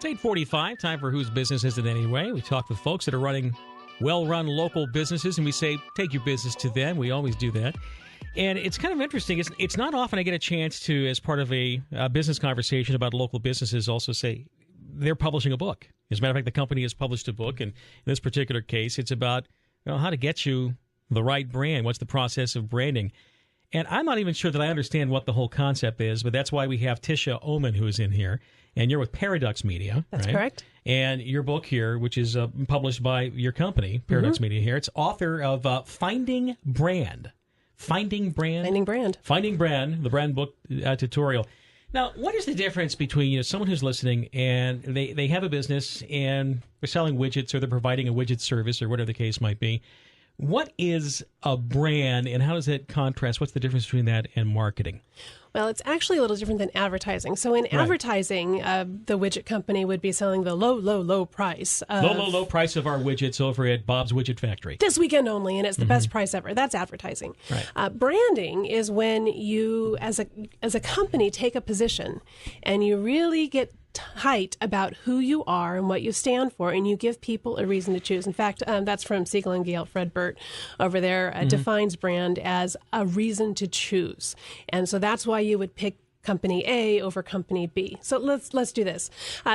It's 8:45, time for Whose Business Is It Anyway? We talk with folks that are running well-run local businesses, and we say, take your business to them. We always do that. And it's kind of interesting. It's not often I get a chance to, as part of a business conversation about local businesses, also say they're publishing a book. As a matter of fact, the company has published a book, and in this particular case, it's about how to get you the right brand. What's the process of branding? And I'm not even sure that I understand what the whole concept is, but that's why we have Tisha Oehmen, who is in here. And you're with Paradux Media. That's right? correct. And your book here, which is published by your company, Paradux Media here, it's author of Finding Brand. Finding Brand, the brand book tutorial. Now, what is the difference between someone who's listening and they have a business and they're selling widgets or they're providing a widget service or whatever the case might be? What is a brand and how does it contrast? What's the difference between that and marketing? Well, it's actually a little different than advertising. So in advertising, the widget company would be selling the low price. Low price of our widgets over at Bob's Widget Factory. This weekend only, and it's the best price ever. That's advertising. Right. Branding is when you, as a company, take a position and you really get tight about who you are and what you stand for, and you give people a reason to choose. In fact, that's from Siegel and Gale. Fred Burt over there defines brand as a reason to choose. And so that's why you would pick company A over company B. So let's do this.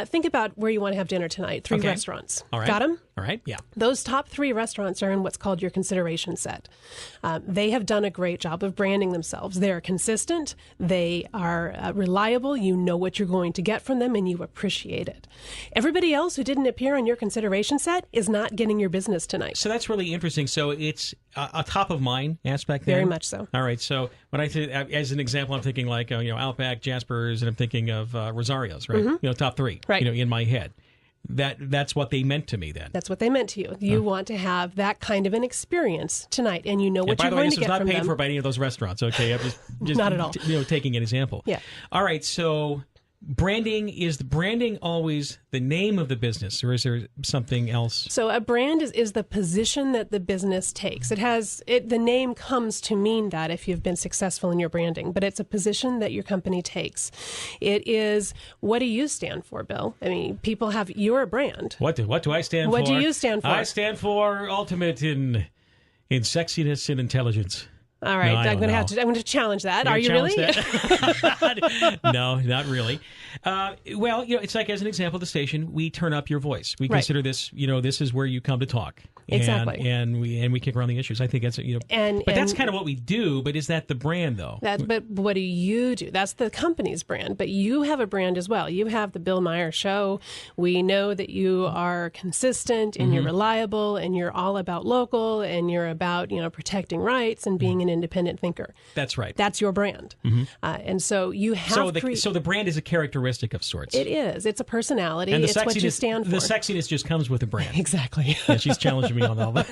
Think about where you want to have dinner tonight. 3 restaurants. All right. Got them? All right, yeah. Those top 3 restaurants are in what's called your consideration set. They have done a great job of branding themselves. They're consistent. They are reliable. You know what you're going to get from them, and you appreciate it. Everybody else who didn't appear on your consideration set is not getting your business tonight. So that's really interesting. So it's a top-of-mind aspect there? Very much so. All right, so when I say, as an example, I'm thinking like, Outback, Jasper's, and I'm thinking of Rosario's, right? Top 3, right. In my head. That's what they meant to me then. That's what they meant to you. You want to have that kind of an experience tonight, and you know what you're going to get from them. By the way, this was not paid for by any of those restaurants, okay? I'm just not at all. Taking an example. Yeah. All right, so branding, is the branding always the name of the business, or is there something else? So a brand is the position that the business takes. The name comes to mean that if you've been successful in your branding, but it's a position that your company takes. It is, what do you stand for, Bill? I mean, people have, you're a brand. What do I stand for? What do you stand for? I stand for ultimate in sexiness and intelligence. All right, I'm going to challenge that. Are you really? No, not really. Well, it's like, as an example, the station, we turn up your voice. We consider this, this is where you come to talk. Exactly. And we kick around the issues. I think that's, but that's kind of what we do. But is that the brand, though? But what do you do? That's the company's brand. But you have a brand as well. You have the Bill Meyer Show. We know that you are consistent and you're reliable and you're all about local and you're about, protecting rights and being an independent thinker. That's right. That's your brand. And so you have so the brand is a characteristic of sorts. It is. It's a personality. And it's what you stand for. The sexiness just comes with the brand. Exactly. Yeah, she's challenging me on all that.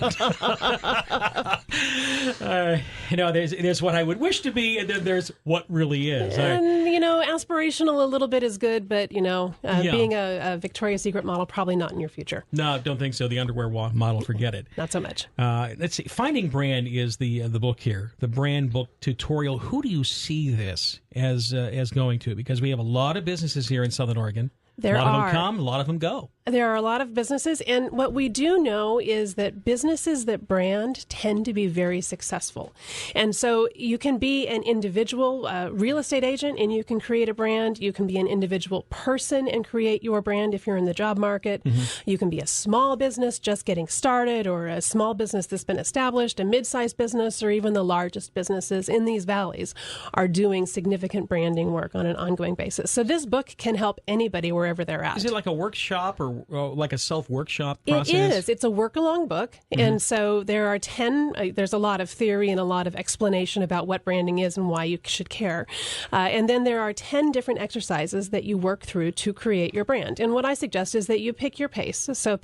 There's what I would wish to be, and then there's what really is. And, aspirational a little bit is good, but, being a Victoria's Secret model, probably not in your future. No, don't think so. The underwear model, forget it. Not so much. Let's see. Finding Brand is the book here, the brand book tutorial. Who do you see this as going to? Because we have a lot of businesses here in Southern Oregon. There a lot are. of them come, a lot of them go. There are a lot of businesses, and what we do know is that businesses that brand tend to be very successful. And so you can be an individual real estate agent and you can create a brand. You can be an individual person and create your brand if you're in the job market. You can be a small business just getting started, or a small business that's been established, a mid-sized business, or even the largest businesses in these valleys are doing significant branding work on an ongoing basis. So this book can help anybody wherever they're at. Is it like a workshop or like a self-workshop process? It is. It's a work-along book. And so there are 10, there's a lot of theory and a lot of explanation about what branding is and why you should care. And then there are 10 different exercises that you work through to create your brand. And what I suggest is that you pick your pace. So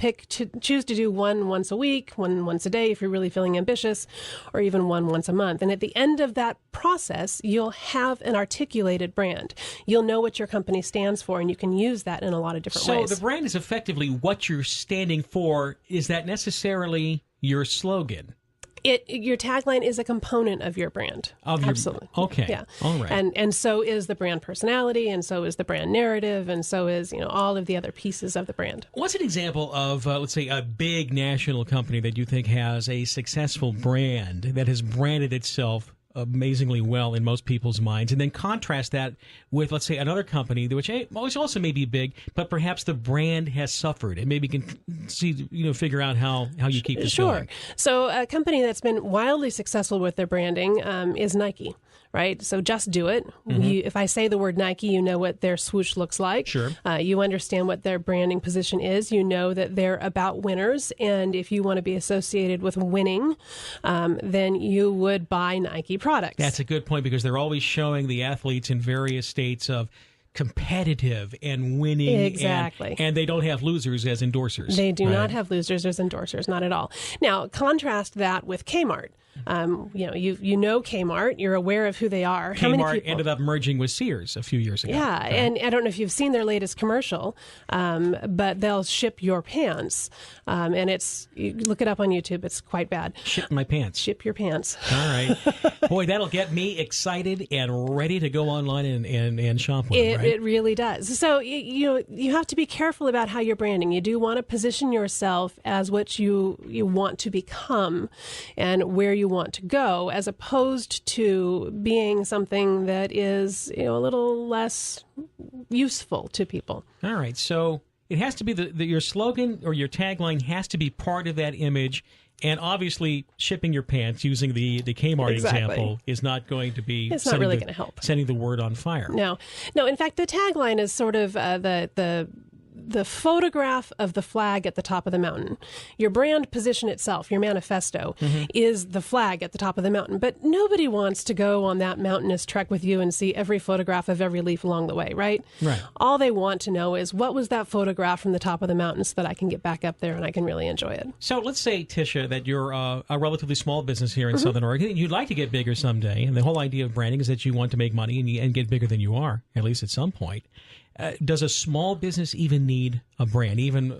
choose to do one once a week, one once a day if you're really feeling ambitious, or even one once a month. And at the end of that process, you'll have an articulated brand. You'll know what your company stands for, and you can use that in a lot of different ways. So the brand is effectively what you're standing for. Is that necessarily your slogan? Your tagline is a component of your brand. Absolutely. Okay. Yeah. All right. And so is the brand personality, and so is the brand narrative, and so is all of the other pieces of the brand. What's an example of, let's say, a big national company that you think has a successful brand that has branded itself amazingly well in most people's minds, and then contrast that with, let's say, another company which also may be big, but perhaps the brand has suffered, and maybe you can figure out how you keep this going. So a company that's been wildly successful with their branding is Nike. Right? So just do it. If I say the word Nike, you know what their swoosh looks like. Sure. You understand what their branding position is. You know that they're about winners. And if you want to be associated with winning, then you would buy Nike products. That's a good point, because they're always showing the athletes in various states of competitive and winning. Exactly. And they don't have losers as endorsers. They do not have losers as endorsers, not at all. Now, contrast that with Kmart. You know Kmart. You're aware of who they are. How many Kmart people ended up merging with Sears a few years ago. Yeah, right? And I don't know if you've seen their latest commercial, but they'll ship your pants, and you look it up on YouTube. It's quite bad. Ship my pants. Ship your pants. All right. Boy, that'll get me excited and ready to go online and shop with them, right? It really does. So you have to be careful about how you're branding. You do want to position yourself as what you want to become and where you want to go, as opposed to being something that is a little less useful to people. All right. So it has to be your slogan or your tagline has to be part of that image. And obviously, shipping your pants, using the Kmart example, is not going to be. It's not really going to help. Setting the word on fire. No. In fact, the tagline is sort of the photograph of the flag at the top of the mountain. Your brand position itself, your manifesto, is the flag at the top of the mountain. But nobody wants to go on that mountainous trek with you and see every photograph of every leaf along the way, right? Right. All they want to know is, what was that photograph from the top of the mountain, so that I can get back up there and I can really enjoy it. So let's say, Tisha, that you're a relatively small business here in Southern Oregon. You'd like to get bigger someday. And the whole idea of branding is that you want to make money and get bigger than you are, at least at some point. Does a small business even need a brand? Even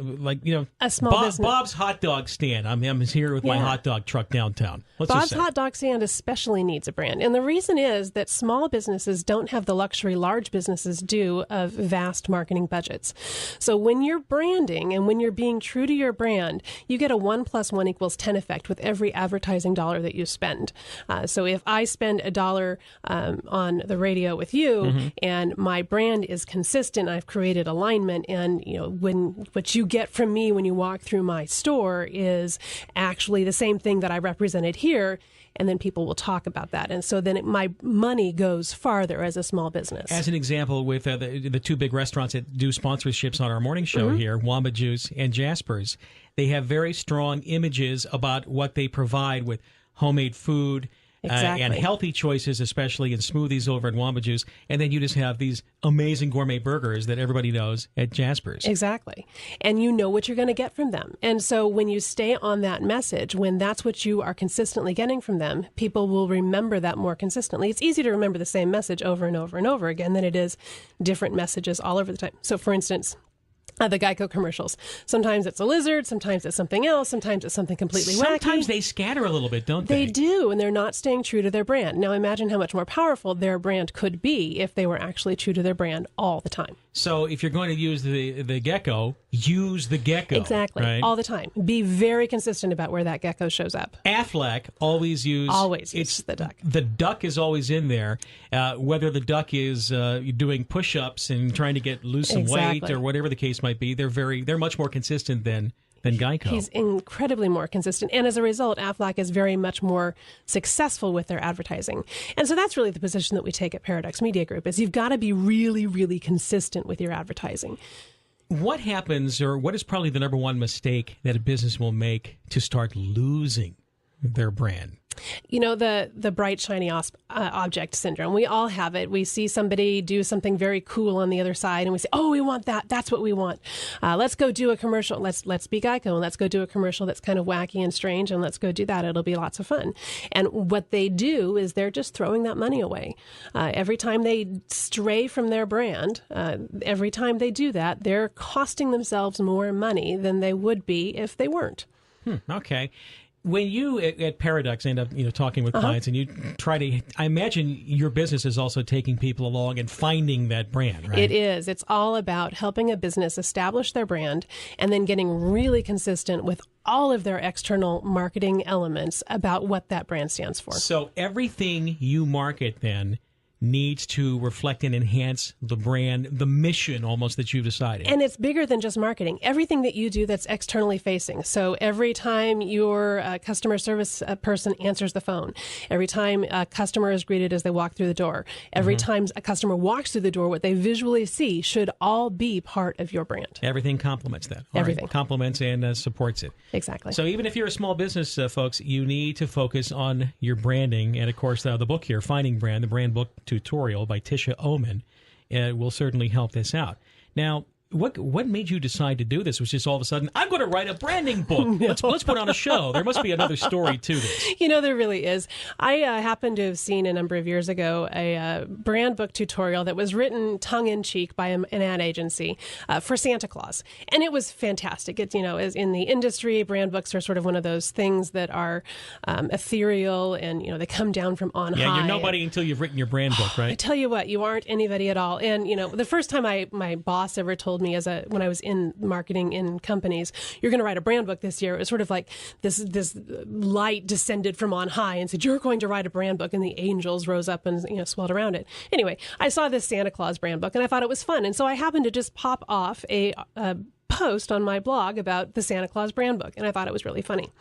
a small business. Bob's hot dog stand. I'm here with my hot dog truck downtown. Bob's hot dog stand especially needs a brand. And the reason is that small businesses don't have the luxury large businesses do of vast marketing budgets. So when you're branding and when you're being true to your brand, you get a 1 + 1 = 10 effect with every advertising dollar that you spend. So if I spend $1 on the radio with you and my brand is consistent, I've created alignment, and what you get from me when you walk through my store is actually the same thing that I represented here, and then people will talk about that, and so then my money goes farther as a small business. As an example, with the two big restaurants that do sponsorships on our morning show here, Wamba Juice and Jasper's, they have very strong images about what they provide with homemade food. Exactly. And healthy choices, especially in smoothies over at Wamba Juice. And then you just have these amazing gourmet burgers that everybody knows at Jasper's. Exactly. And you know what you're going to get from them. And so when you stay on that message, when that's what you are consistently getting from them, people will remember that more consistently. It's easy to remember the same message over and over and over again than it is different messages all over the time. So, for instance, the Geico commercials. Sometimes it's a lizard, sometimes it's something else, sometimes it's something completely wacky. Sometimes they scatter a little bit, don't they? They do, and they're not staying true to their brand. Now imagine how much more powerful their brand could be if they were actually true to their brand all the time. So if you're going to use the gecko, use the gecko. Exactly, right? all the time. Be very consistent about where that gecko shows up. Aflac always use the duck. The duck is always in there, whether the duck is doing push-ups and trying to get lose some weight or whatever the case might be. They're much more consistent than Geico. He's incredibly more consistent. And as a result, Aflac is very much more successful with their advertising. And so that's really the position that we take at Paradux Media Group, is you've got to be really, really consistent with your advertising. What happens, or what is probably the number one mistake that a business will make to start losing their brand? The bright, shiny object syndrome. We all have it. We see somebody do something very cool on the other side, and we say, oh, we want that. That's what we want. Let's go do a commercial. Let's be Geico, and let's go do a commercial that's kind of wacky and strange, and let's go do that. It'll be lots of fun. And what they do is they're just throwing that money away. Every time they stray from their brand, every time they do that, they're costing themselves more money than they would be if they weren't. Okay. when you at Paradux end up talking with clients and you try to, I imagine your business is also taking people along and finding that brand, right? It is. It's all about helping a business establish their brand and then getting really consistent with all of their external marketing elements about what that brand stands for. So everything you market then needs to reflect and enhance the brand, the mission almost that you've decided. And it's bigger than just marketing. Everything that you do that's externally facing. So every time your customer service person answers the phone, every time a customer is greeted as they walk through the door, every time a customer walks through the door, what they visually see should all be part of your brand. Everything complements that. All Everything. right. Complements and supports it. Exactly. So even if you're a small business, folks, you need to focus on your branding. And of course, the book here, Finding Brand, the brand book tutorial by Tisha Oehmen, will certainly help this out. Now, what made you decide to do this? Was just all of a sudden, I'm going to write a branding book. No. Let's put on a show. There must be another story to this. There really is. I happened to have seen a number of years ago a brand book tutorial that was written tongue-in-cheek by an ad agency for Santa Claus. And it was fantastic. It's, as in the industry, brand books are sort of one of those things that are ethereal and, they come down from on high. Yeah, you're nobody until you've written your brand book, right? I tell you what, you aren't anybody at all. And, the first time my boss ever told me when I was in marketing in companies, you're going to write a brand book this year. It was sort of like this light descended from on high and said, you're going to write a brand book, and the angels rose up and swelled around it. Anyway, I saw this Santa Claus brand book and I thought it was fun. And so I happened to just pop off a post on my blog about the Santa Claus brand book, and I thought it was really funny.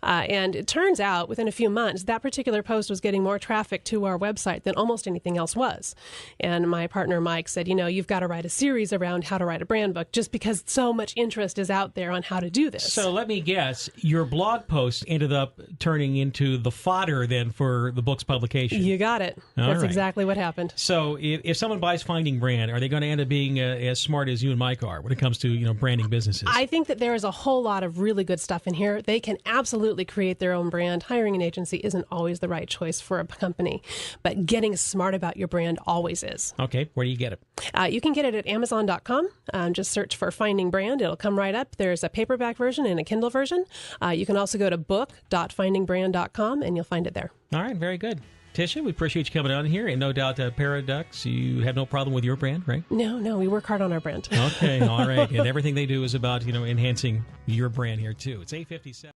And it turns out within a few months, that particular post was getting more traffic to our website than almost anything else was. And my partner Mike said, you've got to write a series around how to write a brand book, just because so much interest is out there on how to do this. So let me guess, your blog post ended up turning into the fodder then for the book's publication. You got it. That's exactly what happened. So if someone buys Finding Brand, are they going to end up being as smart as you and Mike are when it comes to branding businesses? I think that there is a whole lot of really good stuff in here. They can absolutely create their own brand. Hiring an agency isn't always the right choice for a company, but getting smart about your brand always is. Okay, where do you get it? You can get it at Amazon.com. Just search for Finding Brand. It'll come right up. There's a paperback version and a Kindle version. You can also go to book.findingbrand.com and you'll find it there. All right, very good. Tisha, we appreciate you coming on here, and no doubt Paradux, you have no problem with your brand, right? No, we work hard on our brand. Okay, all right. And everything they do is about, enhancing your brand here, too. It's 8:57.